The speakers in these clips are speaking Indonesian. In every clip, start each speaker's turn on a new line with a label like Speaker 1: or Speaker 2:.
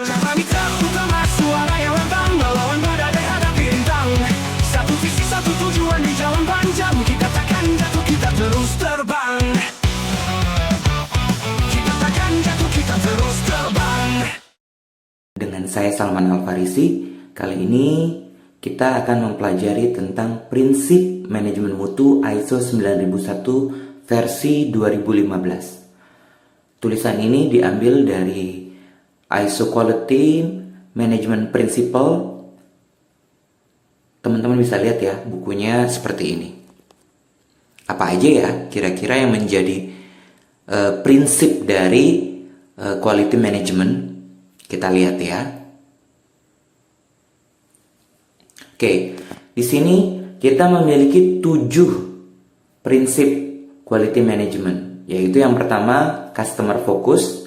Speaker 1: Para mitra utama, suara yang lantang melawan badai hadapi rintang. Satu visi, satu tujuan di jalan panjang. Kita takkan jatuh, kita terus terbang. Kita takkan jatuh, kita terus terbang.
Speaker 2: Dengan saya Salman Al-Farisi, kali ini kita akan mempelajari tentang prinsip manajemen mutu ISO 9001 versi 2015. Tulisan ini diambil dari ISO Quality Management Principle. Teman-teman bisa lihat ya, bukunya seperti ini. Apa aja ya kira-kira yang menjadi prinsip dari quality management? Kita lihat ya. Oke, di sini kita memiliki 7 prinsip quality management, yaitu yang pertama customer focus,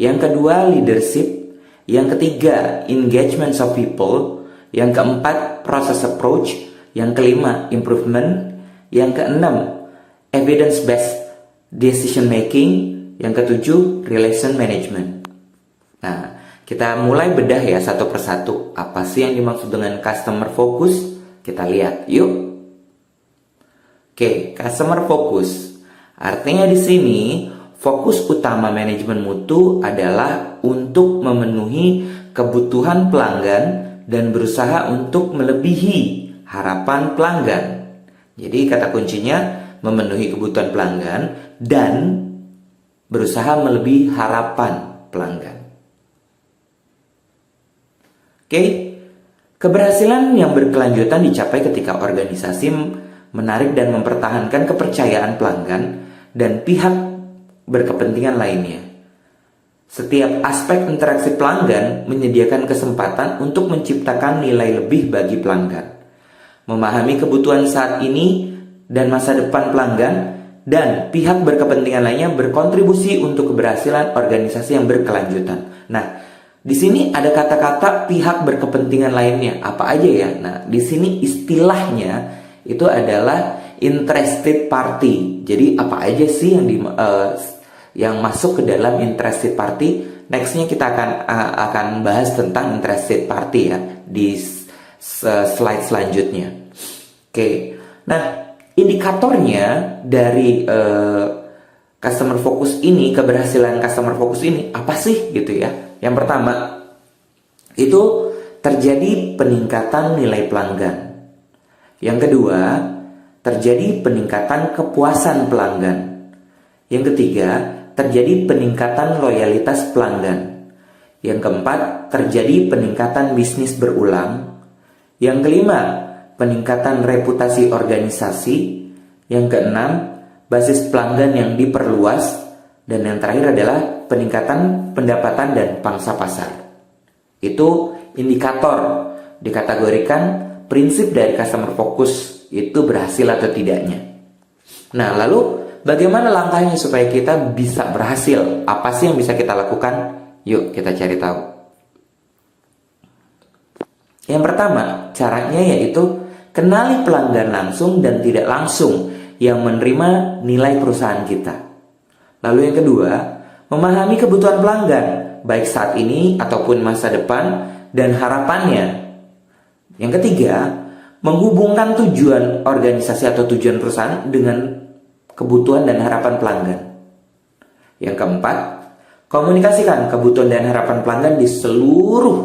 Speaker 2: yang kedua leadership, yang ketiga engagement of people, yang keempat process approach, yang kelima improvement, yang keenam evidence based decision making, yang ketujuh relation management. Nah, kita mulai bedah ya satu persatu. Apa sih yang dimaksud dengan customer focus? Kita lihat yuk. Oke, customer focus. Artinya di sini fokus utama manajemen mutu adalah untuk memenuhi kebutuhan pelanggan dan berusaha untuk melebihi harapan pelanggan. Jadi kata kuncinya memenuhi kebutuhan pelanggan dan berusaha melebihi harapan pelanggan. Oke, keberhasilan yang berkelanjutan dicapai ketika organisasi menarik dan mempertahankan kepercayaan pelanggan dan pihak berkepentingan lainnya. Setiap aspek interaksi pelanggan menyediakan kesempatan untuk menciptakan nilai lebih bagi pelanggan, memahami kebutuhan saat ini dan masa depan pelanggan, dan pihak berkepentingan lainnya berkontribusi untuk keberhasilan organisasi yang berkelanjutan. Nah, di sini ada kata-kata pihak berkepentingan lainnya. Apa aja ya? Nah, di sini istilahnya itu adalah interested party. Jadi apa aja sih yang masuk ke dalam interested party? Nextnya kita akan bahas tentang interested party ya di slide selanjutnya. Oke. Nah, indikatornya dari customer focus ini, keberhasilan customer focus ini apa sih gitu ya? Yang pertama, itu terjadi peningkatan nilai pelanggan. Yang kedua, terjadi peningkatan kepuasan pelanggan. Yang ketiga, terjadi peningkatan loyalitas pelanggan. Yang keempat, terjadi peningkatan bisnis berulang. Yang kelima, peningkatan reputasi organisasi. Yang keenam, basis pelanggan yang diperluas. Dan yang terakhir adalah peningkatan pendapatan dan pangsa pasar. Itu indikator dikategorikan prinsip dari customer focus itu berhasil atau tidaknya. Nah, lalu bagaimana langkahnya supaya kita bisa berhasil? Apa sih yang bisa kita lakukan? Yuk kita cari tahu. Yang pertama, caranya yaitu kenali pelanggan langsung dan tidak langsung yang menerima nilai perusahaan kita. Lalu yang kedua, memahami kebutuhan pelanggan, baik saat ini ataupun masa depan dan harapannya. Yang ketiga, menghubungkan tujuan organisasi atau tujuan perusahaan dengan kebutuhan dan harapan pelanggan. Yang keempat, komunikasikan kebutuhan dan harapan pelanggan di seluruh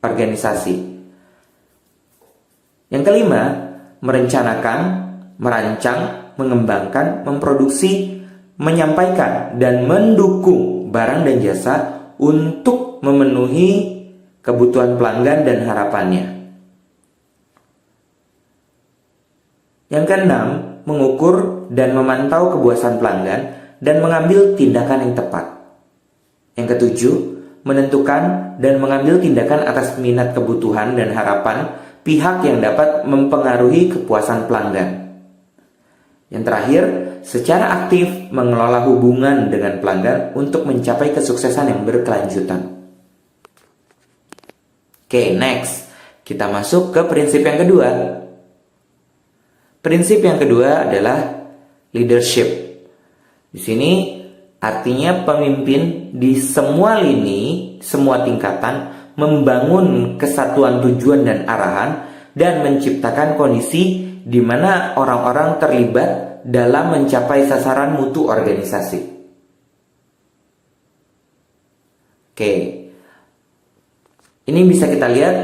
Speaker 2: organisasi. Yang kelima, merencanakan, merancang, mengembangkan, memproduksi, menyampaikan dan mendukung barang dan jasa untuk memenuhi kebutuhan pelanggan dan harapannya. Yang keenam, mengukur dan memantau kepuasan pelanggan dan mengambil tindakan yang tepat. Yang ketujuh, menentukan dan mengambil tindakan atas minat, kebutuhan dan harapan pihak yang dapat mempengaruhi kepuasan pelanggan. Yang terakhir, secara aktif mengelola hubungan dengan pelanggan untuk mencapai kesuksesan yang berkelanjutan. Oke, next. Kita masuk ke prinsip yang kedua. Prinsip yang kedua adalah leadership. Di sini artinya pemimpin di semua lini semua tingkatan, membangun kesatuan tujuan dan arahan, dan menciptakan kondisi di mana orang-orang terlibat dalam mencapai sasaran mutu organisasi. Oke, ini bisa kita lihat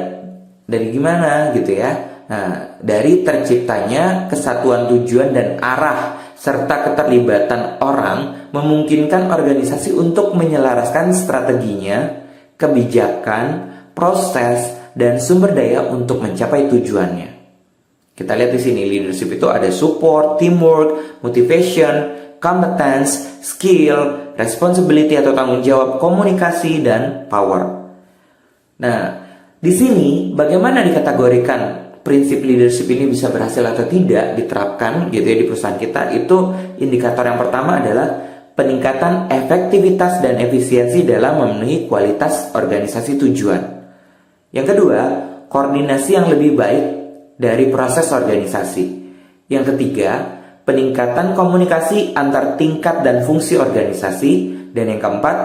Speaker 2: dari gimana gitu ya. Nah, dari terciptanya kesatuan tujuan dan arah serta keterlibatan orang memungkinkan organisasi untuk menyelaraskan strateginya, kebijakan, proses, dan sumber daya untuk mencapai tujuannya. Kita lihat di sini, leadership itu ada support, teamwork, motivation, competence, skill, responsibility atau tanggung jawab, komunikasi, dan power. Nah, di sini bagaimana dikategorikan prinsip leadership ini bisa berhasil atau tidak diterapkan gitu ya di perusahaan kita? Itu indikator yang pertama adalah peningkatan efektivitas dan efisiensi dalam memenuhi kualitas organisasi tujuan. Yang kedua, koordinasi yang lebih baik dari proses organisasi. Yang ketiga, peningkatan komunikasi antar tingkat dan fungsi organisasi. Dan yang keempat,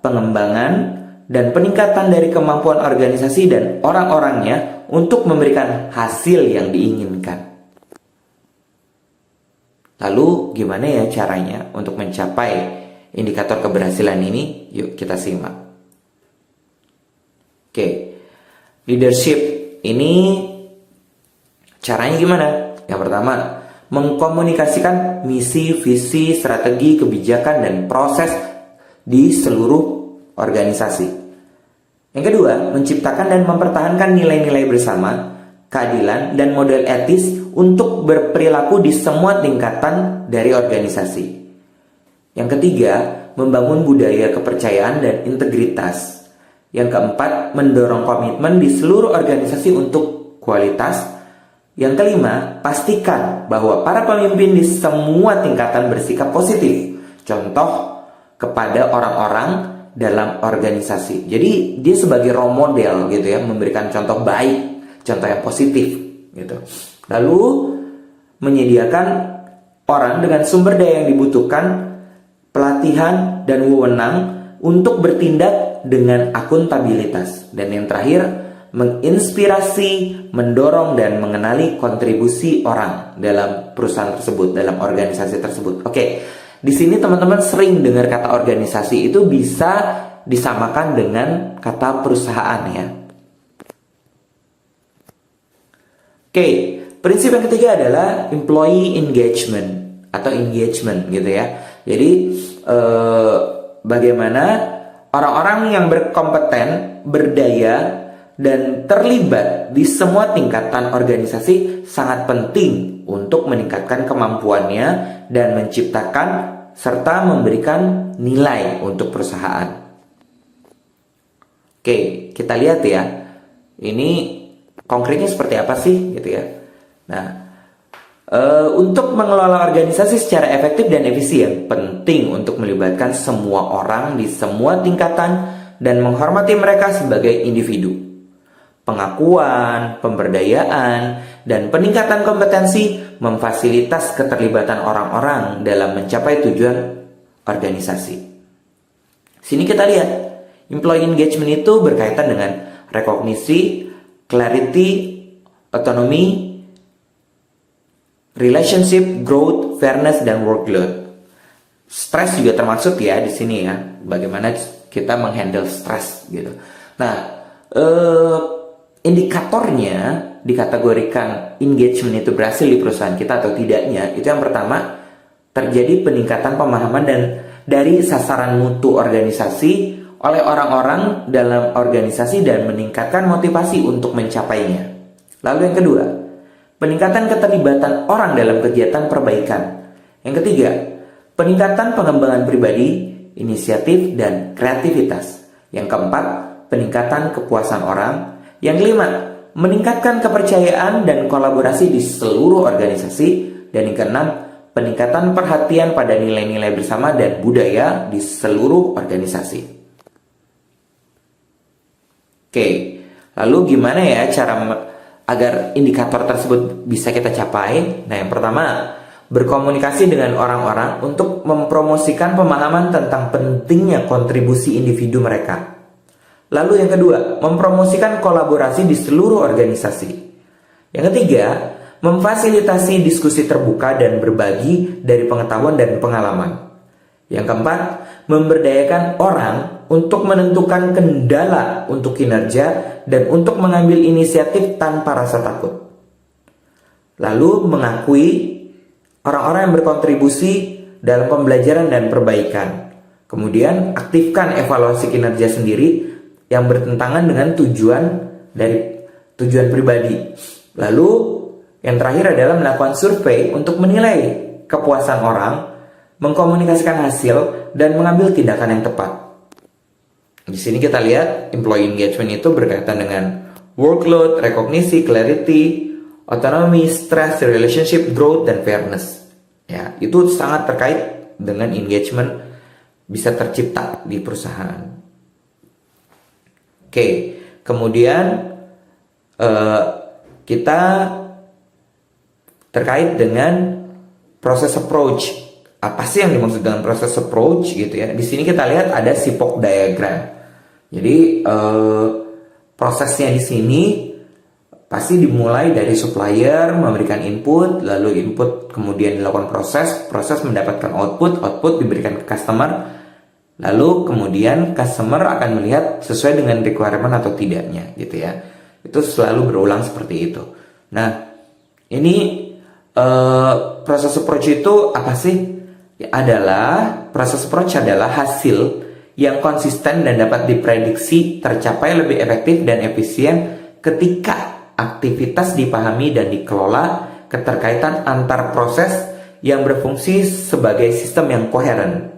Speaker 2: pengembangan dan peningkatan dari kemampuan organisasi dan orang-orangnya untuk memberikan hasil yang diinginkan. Lalu gimana ya caranya untuk mencapai indikator keberhasilan ini? Yuk kita simak. Oke, leadership ini caranya gimana? Yang pertama, mengkomunikasikan misi, visi, strategi, kebijakan, dan proses di seluruh organisasi. Yang kedua, menciptakan dan mempertahankan nilai-nilai bersama, keadilan, dan model etis untuk berperilaku di semua tingkatan dari organisasi. Yang ketiga, membangun budaya kepercayaan dan integritas. Yang keempat, mendorong komitmen di seluruh organisasi untuk kualitas. Yang kelima, pastikan bahwa para pemimpin di semua tingkatan bersikap positif. Contoh kepada orang-orang dalam organisasi. Jadi dia sebagai role model gitu ya, memberikan contoh baik, contoh yang positif gitu. Lalu menyediakan orang dengan sumber daya yang dibutuhkan, pelatihan dan wewenang untuk bertindak dengan akuntabilitas. Dan yang terakhir, menginspirasi, mendorong dan mengenali kontribusi orang dalam perusahaan tersebut, dalam organisasi tersebut. Oke. Di sini teman-teman sering dengar kata organisasi, itu bisa disamakan dengan kata perusahaan ya. Oke, prinsip yang ketiga adalah employee engagement atau engagement gitu ya. Jadi bagaimana orang-orang yang berkompeten, berdaya, dan terlibat di semua tingkatan organisasi sangat penting untuk meningkatkan kemampuannya dan menciptakan serta memberikan nilai untuk perusahaan. Oke, kita lihat ya. Ini konkretnya seperti apa sih gitu ya. Nah, untuk mengelola organisasi secara efektif dan efisien, penting untuk melibatkan semua orang di semua tingkatan dan menghormati mereka sebagai individu. Pengakuan, pemberdayaan, dan peningkatan kompetensi memfasilitas keterlibatan orang-orang dalam mencapai tujuan organisasi. Sini kita lihat, employee engagement itu berkaitan dengan rekognisi, clarity, autonomy, relationship, growth, fairness, dan workload. Stres juga termasuk ya di sini ya, bagaimana kita menghandle stres gitu. Nah, indikatornya dikategorikan engagement itu berhasil di perusahaan kita atau tidaknya, itu yang pertama, terjadi peningkatan pemahaman dan dari sasaran mutu organisasi oleh orang-orang dalam organisasi dan meningkatkan motivasi untuk mencapainya. Lalu yang kedua, peningkatan keterlibatan orang dalam kegiatan perbaikan. Yang ketiga, peningkatan pengembangan pribadi, inisiatif, dan kreativitas. Yang keempat, peningkatan kepuasan orang. Yang kelima, meningkatkan kepercayaan dan kolaborasi di seluruh organisasi. Dan yang keenam, peningkatan perhatian pada nilai-nilai bersama dan budaya di seluruh organisasi. Oke, lalu gimana ya cara agar indikator tersebut bisa kita capai? Nah, yang pertama, berkomunikasi dengan orang-orang untuk mempromosikan pemahaman tentang pentingnya kontribusi individu mereka. Lalu yang kedua, mempromosikan kolaborasi di seluruh organisasi. Yang ketiga, memfasilitasi diskusi terbuka dan berbagi dari pengetahuan dan pengalaman. Yang keempat, memberdayakan orang untuk menentukan kendala untuk kinerja dan untuk mengambil inisiatif tanpa rasa takut. Lalu mengakui orang-orang yang berkontribusi dalam pembelajaran dan perbaikan. Kemudian aktifkan evaluasi kinerja sendiri yang bertentangan dengan tujuan pribadi. Lalu yang terakhir adalah melakukan survei untuk menilai kepuasan orang, mengkomunikasikan hasil, dan mengambil tindakan yang tepat. Di sini kita lihat employee engagement itu berkaitan dengan workload, rekognisi, clarity, autonomy, stress, relationship, growth, dan fairness. Ya, itu sangat terkait dengan engagement bisa tercipta di perusahaan. Oke, kemudian kita terkait dengan proses approach. Apa sih yang dimaksud dengan proses approach gitu ya? Di sini kita lihat ada SIPOC diagram. Jadi prosesnya di sini pasti dimulai dari supplier memberikan input, lalu input kemudian dilakukan proses mendapatkan output diberikan ke customer. Lalu kemudian customer akan melihat sesuai dengan requirement atau tidaknya gitu ya. Itu selalu berulang seperti itu. Nah, ini proses approach itu apa sih? Proses approach adalah hasil yang konsisten dan dapat diprediksi tercapai lebih efektif dan efisien ketika aktivitas dipahami dan dikelola keterkaitan antar proses yang berfungsi sebagai sistem yang koheren.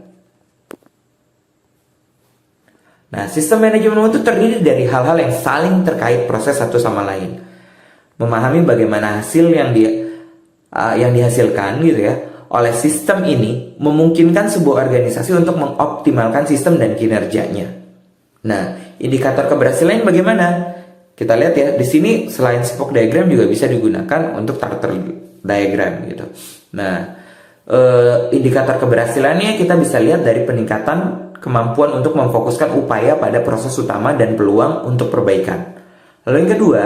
Speaker 2: Nah, sistem manajemen itu terdiri dari hal-hal yang saling terkait proses satu sama lain. Memahami bagaimana hasil yang dihasilkan gitu ya oleh sistem ini memungkinkan sebuah organisasi untuk mengoptimalkan sistem dan kinerjanya. Nah, indikator keberhasilan bagaimana? Kita lihat ya, di sini selain SIPOC diagram juga bisa digunakan untuk Tarter diagram gitu. Nah, indikator keberhasilannya kita bisa lihat dari peningkatan kemampuan untuk memfokuskan upaya pada proses utama dan peluang untuk perbaikan. Lalu yang kedua,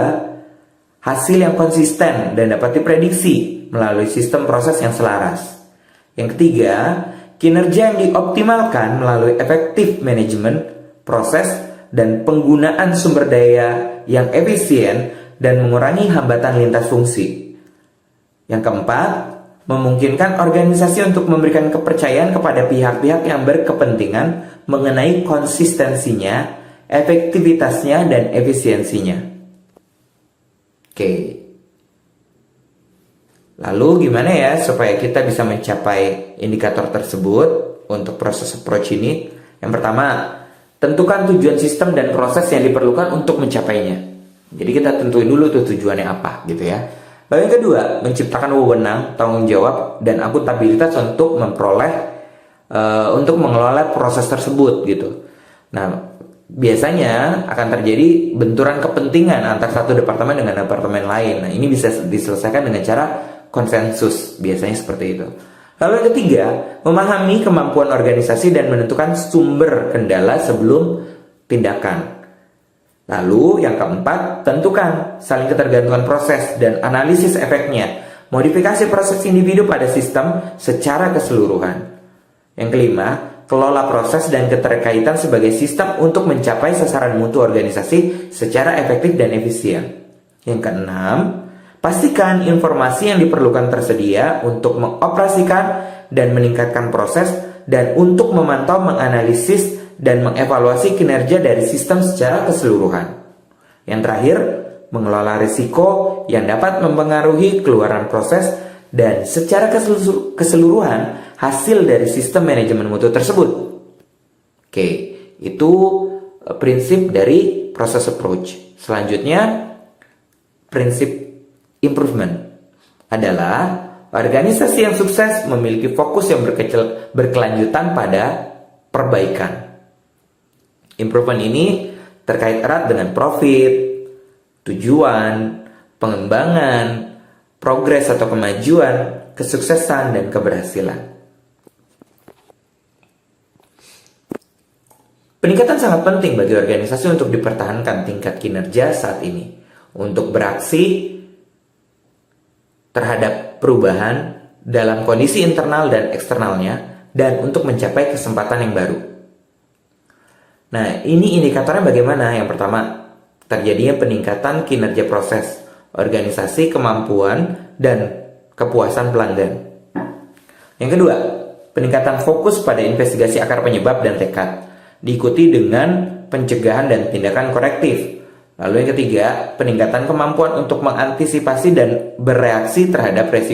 Speaker 2: hasil yang konsisten dan dapat diprediksi melalui sistem proses yang selaras. Yang ketiga, kinerja yang dioptimalkan melalui efektif manajemen proses dan penggunaan sumber daya yang efisien dan mengurangi hambatan lintas fungsi. Yang keempat, memungkinkan organisasi untuk memberikan kepercayaan kepada pihak-pihak yang berkepentingan mengenai konsistensinya, efektivitasnya, dan efisiensinya. Oke. Lalu gimana ya supaya kita bisa mencapai indikator tersebut untuk proses approach ini? Yang pertama, tentukan tujuan sistem dan proses yang diperlukan untuk mencapainya. Jadi kita tentuin dulu tuh tujuannya apa gitu ya. Lalu yang kedua, menciptakan wewenang, tanggung jawab, dan akuntabilitas untuk untuk mengelola proses tersebut gitu. Nah, biasanya akan terjadi benturan kepentingan antar satu departemen dengan departemen lain. Nah, ini bisa diselesaikan dengan cara konsensus, biasanya seperti itu. Lalu yang ketiga, memahami kemampuan organisasi dan menentukan sumber kendala sebelum tindakan. Lalu yang keempat, tentukan saling ketergantungan proses dan analisis efeknya. Modifikasi proses individu pada sistem secara keseluruhan. Yang kelima, kelola proses dan keterkaitan sebagai sistem untuk mencapai sasaran mutu organisasi secara efektif dan efisien. Yang keenam, pastikan informasi yang diperlukan tersedia untuk mengoperasikan dan meningkatkan proses dan untuk memantau, menganalisis, dan mengevaluasi kinerja dari sistem secara keseluruhan. Yang terakhir, mengelola risiko yang dapat mempengaruhi keluaran proses dan secara keseluruhan hasil dari sistem manajemen mutu tersebut. Oke, itu prinsip dari proses approach. Selanjutnya, prinsip improvement adalah organisasi yang sukses memiliki fokus yang berkelanjutan pada perbaikan. Improvement ini terkait erat dengan profit, tujuan, pengembangan, progres atau kemajuan, kesuksesan, dan keberhasilan. Peningkatan sangat penting bagi organisasi untuk dipertahankan tingkat kinerja saat ini, untuk beraksi terhadap perubahan dalam kondisi internal dan eksternalnya, dan untuk mencapai kesempatan yang baru. Nah, ini indikatornya bagaimana? Yang pertama, terjadinya peningkatan kinerja proses organisasi, kemampuan, dan kepuasan pelanggan. Yang kedua, peningkatan fokus pada investigasi akar penyebab dan tekad, diikuti dengan pencegahan dan tindakan korektif. Lalu yang ketiga, peningkatan kemampuan untuk mengantisipasi dan bereaksi terhadap resiko